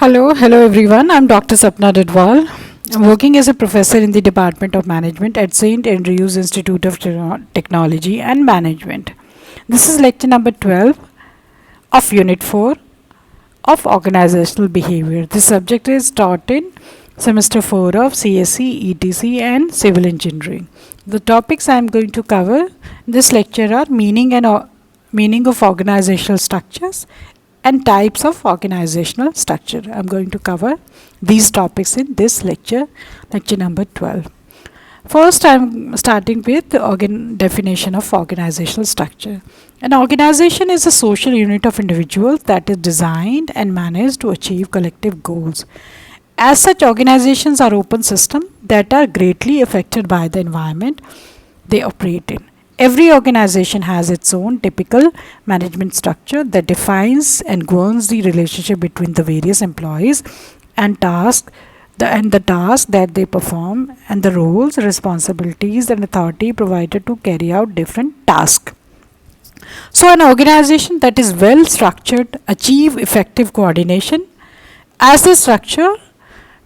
Hello everyone. I'm Dr. Sapna Didwal. I'm working as a professor in the Department of Management at St. Andrews Institute of Technology and Management. This is lecture number 12 of Unit 4 of Organizational Behavior. This subject is taught in semester 4 of CSE, ETC and Civil Engineering. The topics I'm going to cover in this lecture are meaning of organizational structures and types of organizational structure. I'm going to cover these topics in this lecture number 12. First, I'm starting with the definition of organizational structure. An organization is a social unit of individuals that is designed and managed to achieve collective goals. As such, organizations are open systems that are greatly affected by the environment they operate in. Every organization has its own typical management structure that defines and governs the relationship between the various employees and the tasks that they perform and the roles, responsibilities and authority provided to carry out different tasks. So an organization that is well structured achieves effective coordination as the structure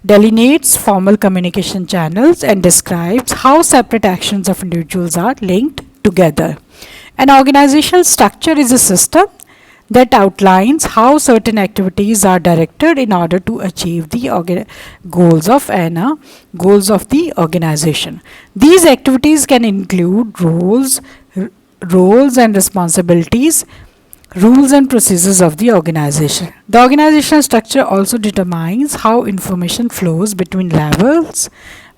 delineates formal communication channels and describes how separate actions of individuals are linked together. An organizational structure is a system that outlines how certain activities are directed in order to achieve the goals of the organization. These activities can include roles and responsibilities, rules and procedures of the organization. The organizational structure also determines how information flows between levels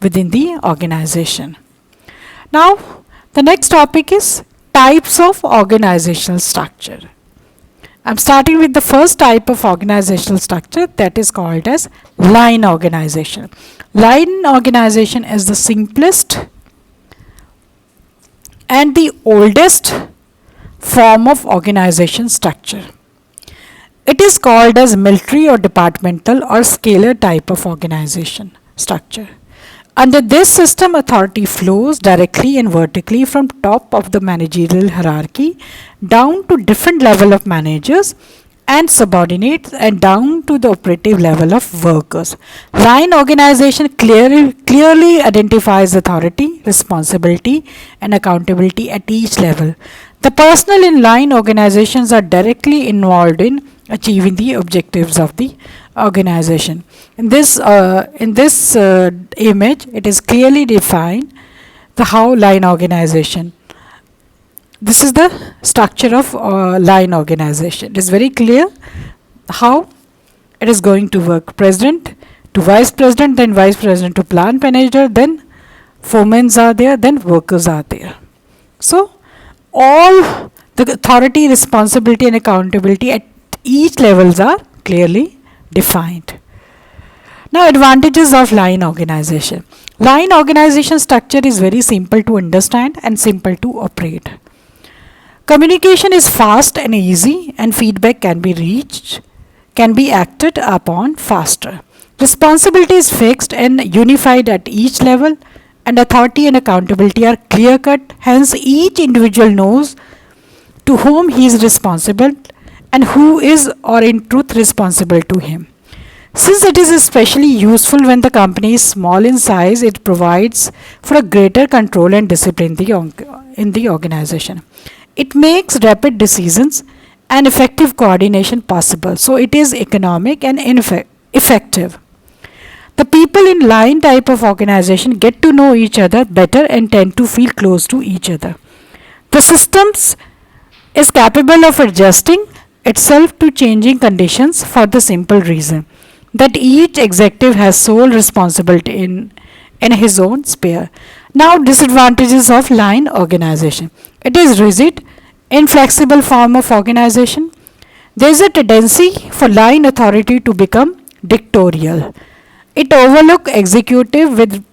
within the organization. Now, the next topic is types of organizational structure. I'm starting with the first type of organizational structure, that is called as line organization. Line organization is the simplest and the oldest form of organization structure. It is called as military or departmental or scalar type of organization structure. Under this system, authority flows directly and vertically from top of the managerial hierarchy down to different level of managers and subordinates and down to the operative level of workers. Line organization clearly identifies authority, responsibility and accountability at each level. The personnel in line organizations are directly involved in achieving the objectives of the organization. In this image, it is clearly defined how line organization. This is the structure of line organization. It is very clear how it is going to work. President to vice president, then vice president to plant manager, then foremen are there, then workers are there. So all the authority, responsibility and accountability at each levels are clearly defined. Now, advantages of line organization. Line organization structure is very simple to understand and simple to operate. Communication is fast and easy and feedback can be acted upon faster. Responsibility is fixed and unified at each level and authority and accountability are clear cut. Hence, each individual knows to whom he is responsible and who is or in truth responsible to him. Since it is especially useful when the company is small in size, it provides for a greater control and discipline in the organization. It makes rapid decisions and effective coordination possible. So it is economic and effective. The people in line type of organization get to know each other better and tend to feel close to each other. The systems is capable of adjusting itself to changing conditions for the simple reason that each executive has sole responsibility in his own sphere. Now, disadvantages of line organization. It is rigid, inflexible form of organization. There is a tendency for line authority to become dictatorial. It overlooks executive with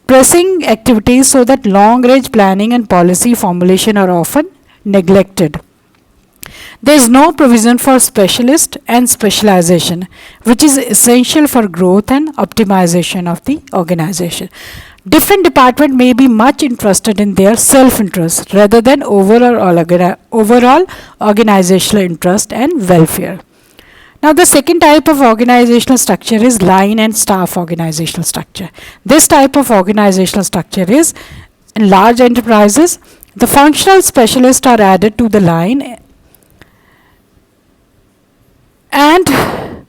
pressing activities so that long-range planning and policy formulation are often neglected. There is no provision for specialist and specialization, which is essential for growth and optimization of the organization. Different departments may be much interested in their self-interest rather than overall organizational interest and welfare. Now the second type of organizational structure is line and staff organizational structure. This type of organizational structure is in large enterprises, the functional specialists are added to the line and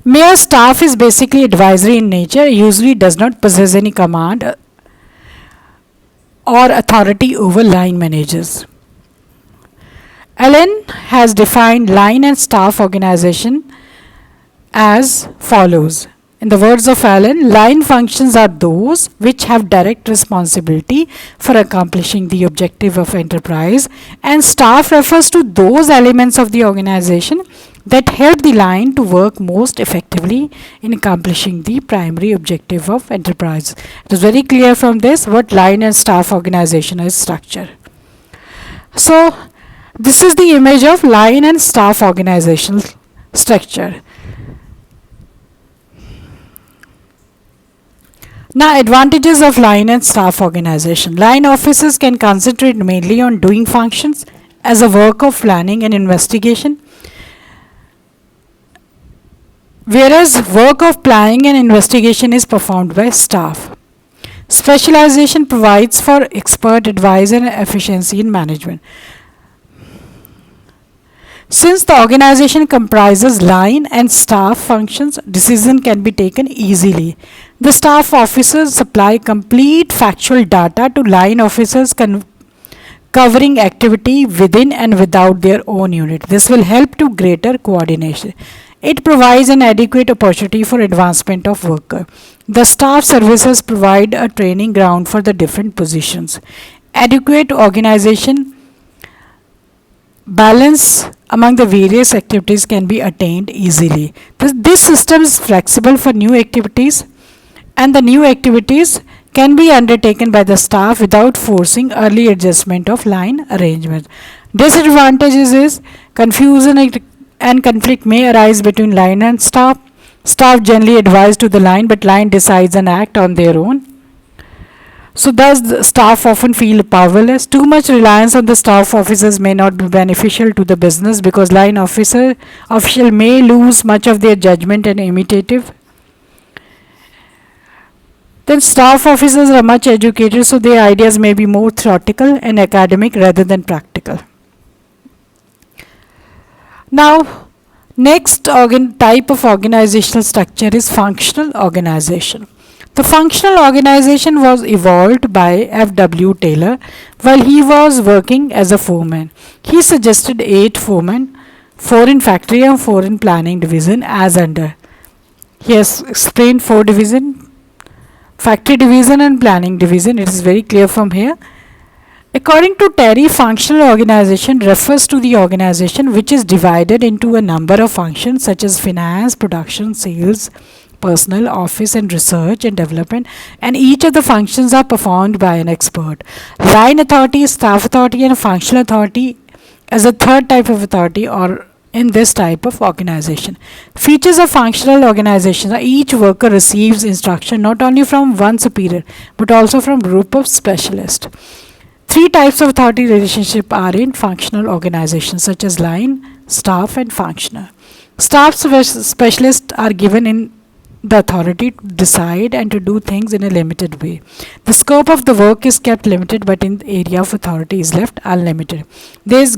mere staff is basically advisory in nature, usually does not possess any command or authority over line managers. Allen has defined line and staff organization as follows. In the words of Allen, line functions are those which have direct responsibility for accomplishing the objective of enterprise, and staff refers to those elements of the organization that help the line to work most effectively in accomplishing the primary objective of enterprise. It is very clear from this what line and staff organization is structure. So this is the image of line and staff organizational structure. Now, advantages of line and staff organization. Line officers can concentrate mainly on doing functions as a work of planning and investigation, whereas work of planning and investigation is performed by staff. Specialization provides for expert advice and efficiency in management. Since the organization comprises line and staff functions, decision can be taken easily. The staff officers supply complete factual data to line officers covering activity within and without their own unit. This will help to greater coordination. It provides an adequate opportunity for advancement of worker. The staff services provide a training ground for the different positions. Adequate organization balance among the various activities can be attained easily. This system is flexible for new activities, and the new activities can be undertaken by the staff without forcing early adjustment of line arrangement. Disadvantages is confusion and conflict may arise between line and staff. Staff generally advise to the line, but line decides and act on their own. So thus the staff often feel powerless. Too much reliance on the staff officers may not be beneficial to the business because line official may lose much of their judgment and imitative. Then staff officers are much educated, so their ideas may be more theoretical and academic rather than practical. Now, next type of organizational structure is functional organization. The functional organization was evolved by F.W. Taylor while he was working as a foreman. He suggested 8 foremen, 4 in factory and 4 in planning division as under. He has explained 4 division, factory division and planning division. It is very clear from here. According to Terry, functional organization refers to the organization which is divided into a number of functions such as finance, production, sales, personnel, office and research and development, and each of the functions are performed by an expert. Line authority, staff authority and functional authority as a third type of authority or in this type of organization. Features of functional organization are each worker receives instruction not only from one superior but also from group of specialists. 3 types of authority relationship are in functional organizations such as line, staff and functional. Staff specialists are given in the authority to decide and to do things in a limited way. The scope of the work is kept limited, but in the area of authority is left unlimited. There is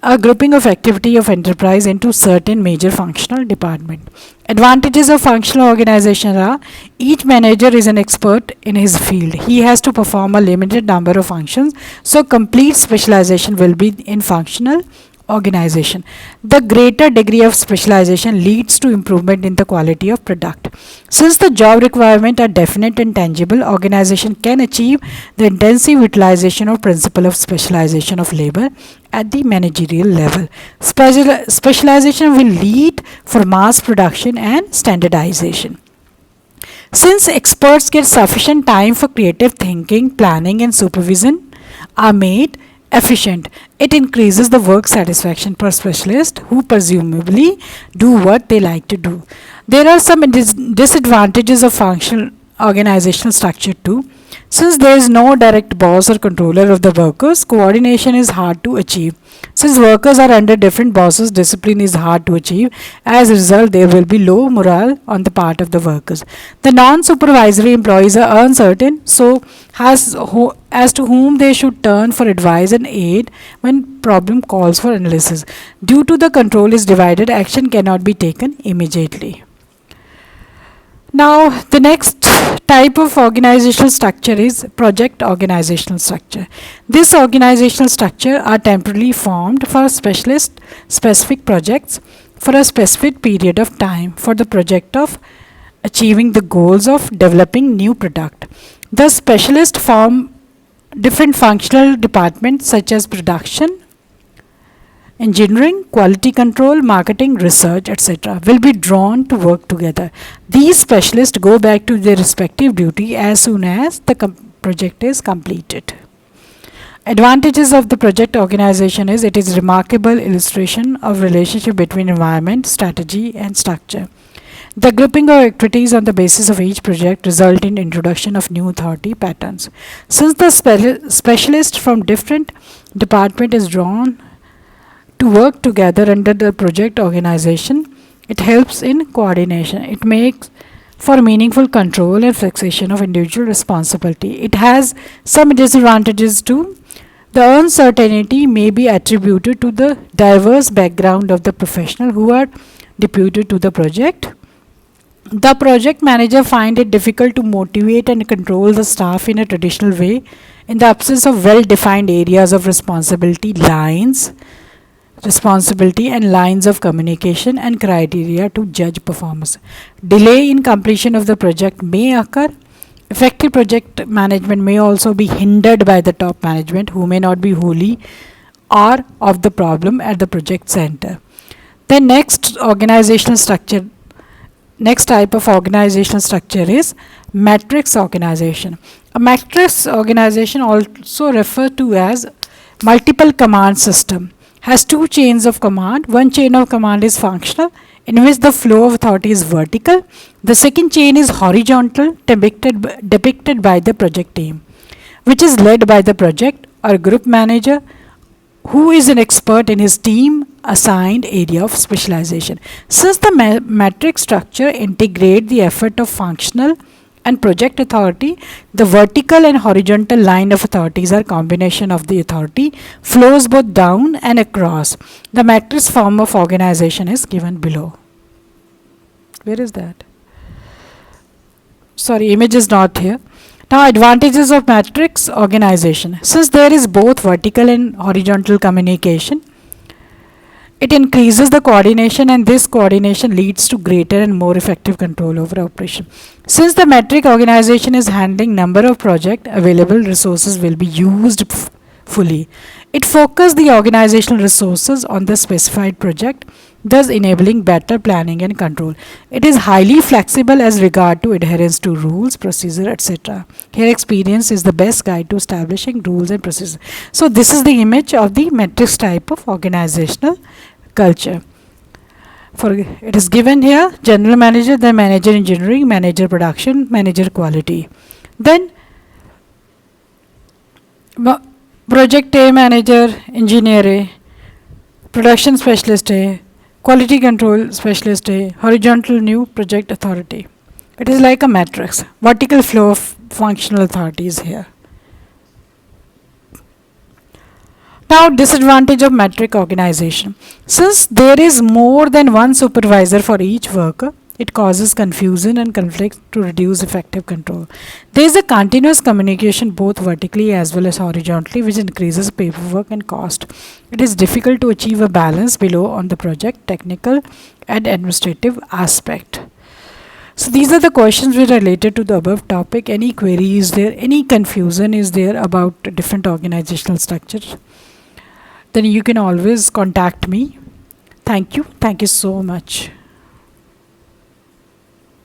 a grouping of activity of enterprise into certain major functional department. Advantages of functional organization are each manager is an expert in his field. He has to perform a limited number of functions, so complete specialization will be in functional organization. The greater degree of specialization leads to improvement in the quality of product. Since the job requirements are definite and tangible, organization can achieve the intensive utilization of principle of specialization of labor at the managerial level. Specialization will lead for mass production and standardization. Since experts get sufficient time for creative thinking, planning and supervision are made efficient, it increases the work satisfaction per specialist who presumably do what they like to do. There are some disadvantages of functional organizational structure too. Since there is no direct boss or controller of the workers, coordination is hard to achieve. Since workers are under different bosses, discipline is hard to achieve. As a result, there will be low morale on the part of the workers. The non-supervisory employees are uncertain, so as to whom they should turn for advice and aid when problem calls for analysis. Due to the control is divided, action cannot be taken immediately. Now, the next type of organizational structure is project organizational structure. This organizational structure are temporarily formed for specific projects for a specific period of time for the project of achieving the goals of developing new product. The specialists form different functional departments such as production, engineering, quality control, marketing, research, etc. will be drawn to work together. These specialists go back to their respective duty as soon as the project is completed. Advantages of the project organization is it is remarkable illustration of relationship between environment, strategy and structure. The grouping of activities on the basis of each project result in introduction of new authority patterns. Since the specialist from different department is drawn to work together under the project organization, it helps in coordination. It makes for meaningful control and fixation of individual responsibility. It has some disadvantages too. The uncertainty may be attributed to the diverse background of the professional who are deputed to the project. The project manager find it difficult to motivate and control the staff in a traditional way in the absence of well-defined areas of responsibility and lines of communication and criteria to judge performance. Delay in completion of the project may occur. Effective project management may also be hindered by the top management who may not be wholly or of the problem at the project center. The next type of organizational structure is matrix organization. A matrix organization, also referred to as multiple command system, has two chains of command. One chain of command is functional, in which the flow of authority is vertical. The second chain is horizontal, depicted by the project team, which is led by the project or group manager who is an expert in his team assigned area of specialization. Since the matrix structure integrate the effort of functional and project authority, the vertical and horizontal line of authorities are combination of the authority flows both down and across. The matrix form of organization is given below. Where is that? Sorry, image is not here. Now, advantages of matrix organization. Since there is both vertical and horizontal communication, it increases the coordination, and this coordination leads to greater and more effective control over operation. Since the matrix organization is handling number of projects, available resources will be used fully. It focuses the organizational resources on the specified project, thus enabling better planning and control. It is highly flexible as regard to adherence to rules, procedure, etc. Here, experience is the best guide to establishing rules and procedures. So this is the image of the matrix type of organizational culture. It is given here: general manager, then manager engineering, manager production, manager quality. Then project A manager, engineer A, production specialist A, quality control specialist A, horizontal new project authority. It is like a matrix. Vertical flow of functional authorities here. Now, disadvantage of matrix organization. Since there is more than one supervisor for each worker, it causes confusion and conflict to reduce effective control. There is a continuous communication both vertically as well as horizontally, which increases paperwork and cost. It is difficult to achieve a balance below on the project, technical and administrative aspect. So these are the questions which are related to the above topic. Any query is there? Any confusion is there about different organizational structures? Then you can always contact me. Thank you. Thank you so much.